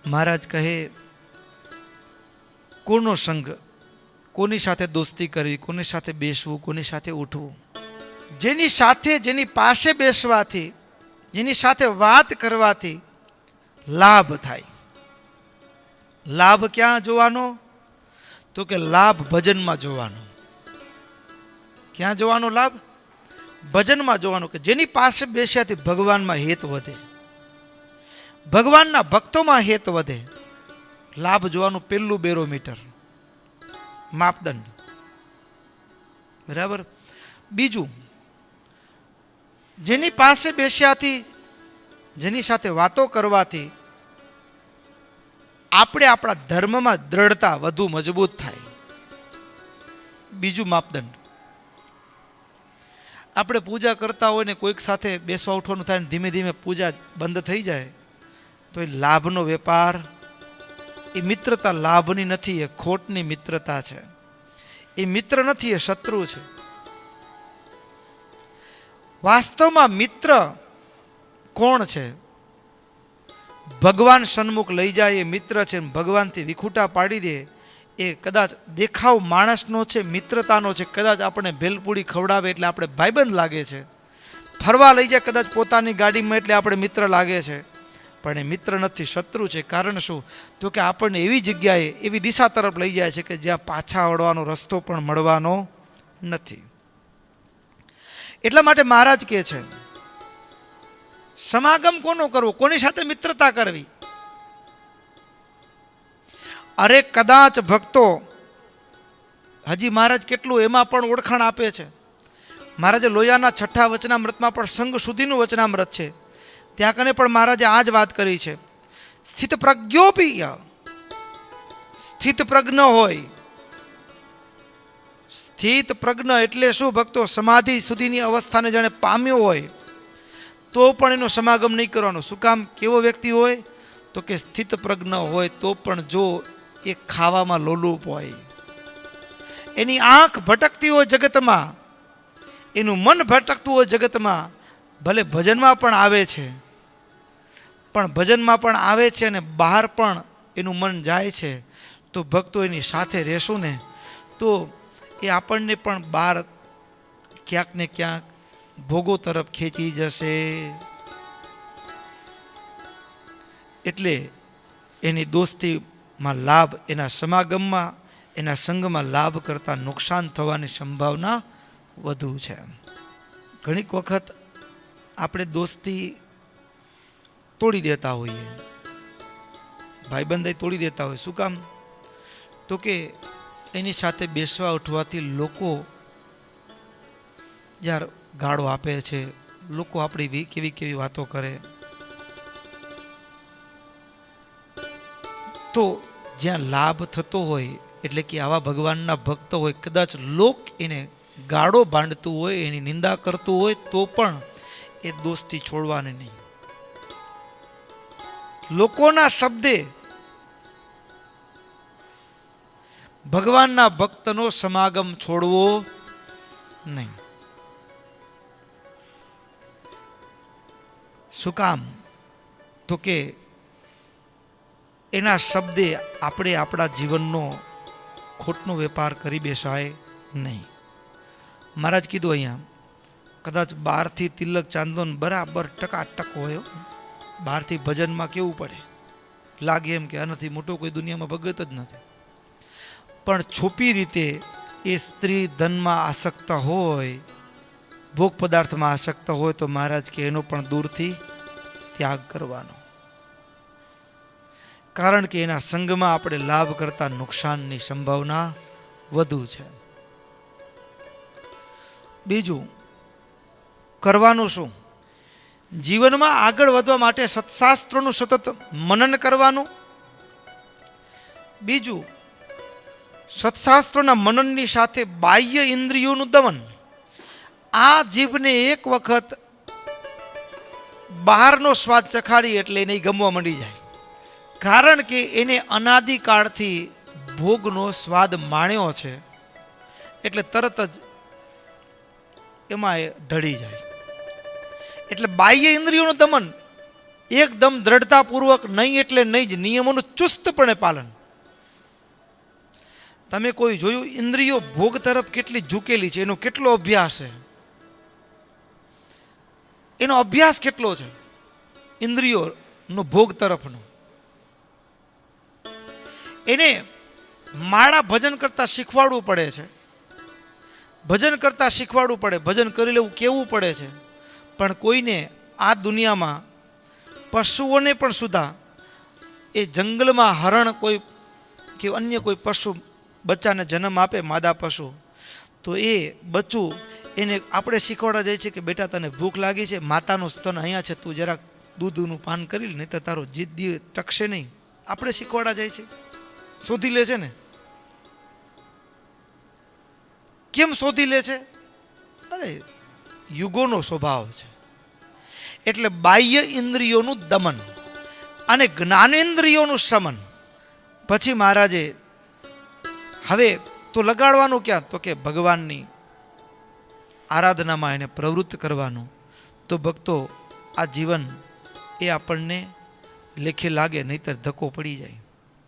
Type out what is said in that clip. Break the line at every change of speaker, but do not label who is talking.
મહારાજ કહે કોનો સંગ, કોની સાથે દોસ્તી કરવી, કોની સાથે બેસવું, કોની સાથે ઉઠવું. જેની સાથે, જેની પાસે બેસવાથી, જેની સાથે વાત કરવાથી લાભ થાય. લાભ ક્યાં જોવાનો? તો કે લાભ ભજનમાં જોવાનો. ક્યાં જોવાનો લાભ? ભજનમાં જોવાનો. કે જેની પાસે બેસ્યાથી ભગવાનમાં હેત વધે, ભગવાનના ભક્તોમાં હેત વધે. લાભ જોવાનું પહેલું બેરોમીટર, માપદંડ. બરાબર. બીજું, જેની પાસે બેસ્યાથી, જેની સાથે વાતો કરવાથી આપણે આપણા ધર્મમાં દ્રઢતા વધુ મજબૂત થાય. બીજું માપદંડ, આપણે પૂજા કરતા હોય ને કોઈક સાથે બેસવા ઉઠવાનું થાય ને ધીમે ધીમે પૂજા બંધ થઈ જાય તો એ લાભનો વેપાર, એ મિત્રતા લાભની નથી, એ ખોટની મિત્રતા છે. એ મિત્ર નથી, એ શત્રુ છે. વાસ્તવમાં મિત્ર કોણ છે? ભગવાન સન્મુખ લઈ જાય એ મિત્ર છે. ભગવાનથી વિખૂટા પાડી દે એ કદાચ દેખાવ માણસનો છે, મિત્રતાનો છે. કદાચ આપણે ભેલપૂડી ખવડાવે એટલે આપણે ભાઈબંધ લાગે છે. ફરવા લઈ જાય કદાચ પોતાની ગાડીમાં એટલે આપણે મિત્ર લાગે છે, પણ એ મિત્ર નથી, શત્રુ છે. કારણ શું? તો કે આપણને એવી જગ્યાએ, એવી દિશા તરફ લઈ જાય છે કે જ્યાં પાછા વળવાનો રસ્તો પણ મળવાનો નથી. એટલા માટે મહારાજ કહે છે સમાગમ કોનો કરવો, કોની સાથે મિત્રતા કરવી. અરે કદાચ ભક્તો, હજી મહારાજ કેટલું એમાં પણ ઓળખાણ આપે છે. મહારાજે લોયાના 6 વચનામૃતમાં પણ સંઘ સુધીનું વચનામૃત છે, ત્યાં કને પણ મહારાજે આ જ વાત કરી છે. સ્થિત પ્રજ્ઞોપી, સ્થિત પ્રજ્ઞ હોય. સ્થિત પ્રજ્ઞ એટલે શું ભક્તો? સમાધિ સુધીની અવસ્થાને જાણે પામ્યો હોય તો પણ એનો સમાગમ નહીં કરવાનો. શું કામ? કેવો વ્યક્તિ હોય? તો કે સ્થિત પ્રજ્ઞ હોય તો પણ જો એ ખાવામાં લોલુપ હોય, એની આંખ ભટકતી હોય જગતમાં, એનું મન ભટકતું હોય જગતમાં, ભલે ભજનમાં પણ આવે છે, પણ ભજનમાં પણ આવે છે અને બહાર પણ એનું મન જાય છે, તો ભક્તો એની સાથે રહેશું ને તો એ આપણને પણ બહાર ક્યાંક ને ક્યાંક ભોગો તરફ ખેંચી જશે. એટલે એની દોસ્તીમાં લાભ, એના સમાગમમાં, એના સંગમાં લાભ કરતાં નુકસાન થવાની સંભાવના વધુ છે. ઘણીક વખત આપણે દોસ્તી તોડી દેતા હોઈએ, ભાઈબંધાઈ તોડી દેતા હોય. શું કામ? તો કે એની સાથે બેસવા ઉઠવાથી લોકો યાર ગાળો આપે છે, લોકો આપણી કેવી કેવી વાતો કરે. તો જ્યાં લાભ થતો હોય, એટલે કે આવા ભગવાનના ભક્ત હોય, કદાચ લોક એને ગાળો બાંધતું હોય, એની નિંદા કરતું હોય તો પણ એ દોસ્તી છોડવાની નહીં. લોકોના શબ્દે ભગવાનના ભક્તનો સમાગમ છોડવો નહીં. શું કામ? તો કે એના શબ્દે આપણે આપણા જીવનનો ખોટનો વેપાર કરી બેસાય નહીં. મહારાજ કીધું અહીંયા, કદાચ બહારથી તિલક ચાંદોન બરાબર ટકાટક હોય, બહારથી ભજનમાં કેવું પડે, લાગે એમ કે આનાથી મોટો કોઈ દુનિયામાં ભગત જ નથી, પણ છુપી રીતે એ સ્ત્રી ધનમાં આસક્ત હોય, ભોગ પદાર્થમાં આસક્ત હોય, તો મહારાજ કે એનો પણ દૂરથી ત્યાગ કરવાનો. કારણ કે એના સંગમાં આપણે લાભ કરતા નુકસાનની સંભાવના વધુ છે. બીજું કરવાનું શું? જીવનમાં આગળ વધવા માટે સત્શાસ્ત્રોનું સતત મનન કરવાનું. બીજું, સત્શાસ્ત્રોના મનનની સાથે બાહ્ય ઇન્દ્રિયોનું દમન. આ જીભને એક વખત બહારનો સ્વાદ ચખાડી એટલે એને ગમવા માંડી જાય, કારણ કે એને અનાદિકાળથી ભોગનો સ્વાદ માણ્યો છે, એટલે તરત જ એમાં એ ઢળી જાય. એટલે બાહ્ય ઇન્દ્રિયોનું દમન એકદમ દ્રઢતાપૂર્વક નહીં એટલે નહીં જ નિયમોનું ચુસ્તપણે પાલન. તમે કોઈ જોયું ઇન્દ્રિયો ભોગ તરફ કેટલી ઝૂકેલી છે, એનો કેટલો અભ્યાસ છે, એનો અભ્યાસ કેટલો છે ઇન્દ્રિયોનો ભોગ તરફનો. એને માળા ભજન કરતા શીખવાડવું પડે છે, ભજન કરતા શીખવાડવું પડે, ભજન કરી લેવું કેવું પડે છે. પણ કોઈને આ દુનિયામાં પશુઓને પણ સુધા એ જંગલમાં હરણ કોઈ કે અન્ય કોઈ પશુ બચ્ચાને જન્મ આપે, માદા પશુ, તો એ બચ્ચું એને આપણે શીખવાડવા જાય છે કે બેટા તને ભૂખ લાગી છે, માતાનું સ્તન અહીંયા છે, તું જરાક દૂધનું પાન કરી લે, નહીં તો તારો જીદ્દી ટકશે નહીં. આપણે શીખવાડવા જાય છે, શોધી લે છે ને. કેમ શોધી લે છે? અરે યુગોનો સ્વભાવ છે. એટલે બાહ્ય ઇન્દ્રિયોનું દમન અને જ્ઞાનેન્દ્રિયોનું શમન. પછી મહારાજે હવે તો લગાડવાનું ક્યાં? તો કે ભગવાનની આરાધનામાં એને પ્રવૃત્ત કરવાનું. તો ભક્તો આ જીવન એ આપણને લેખે લાગે, નહીતર ધક્કો પડી જાય.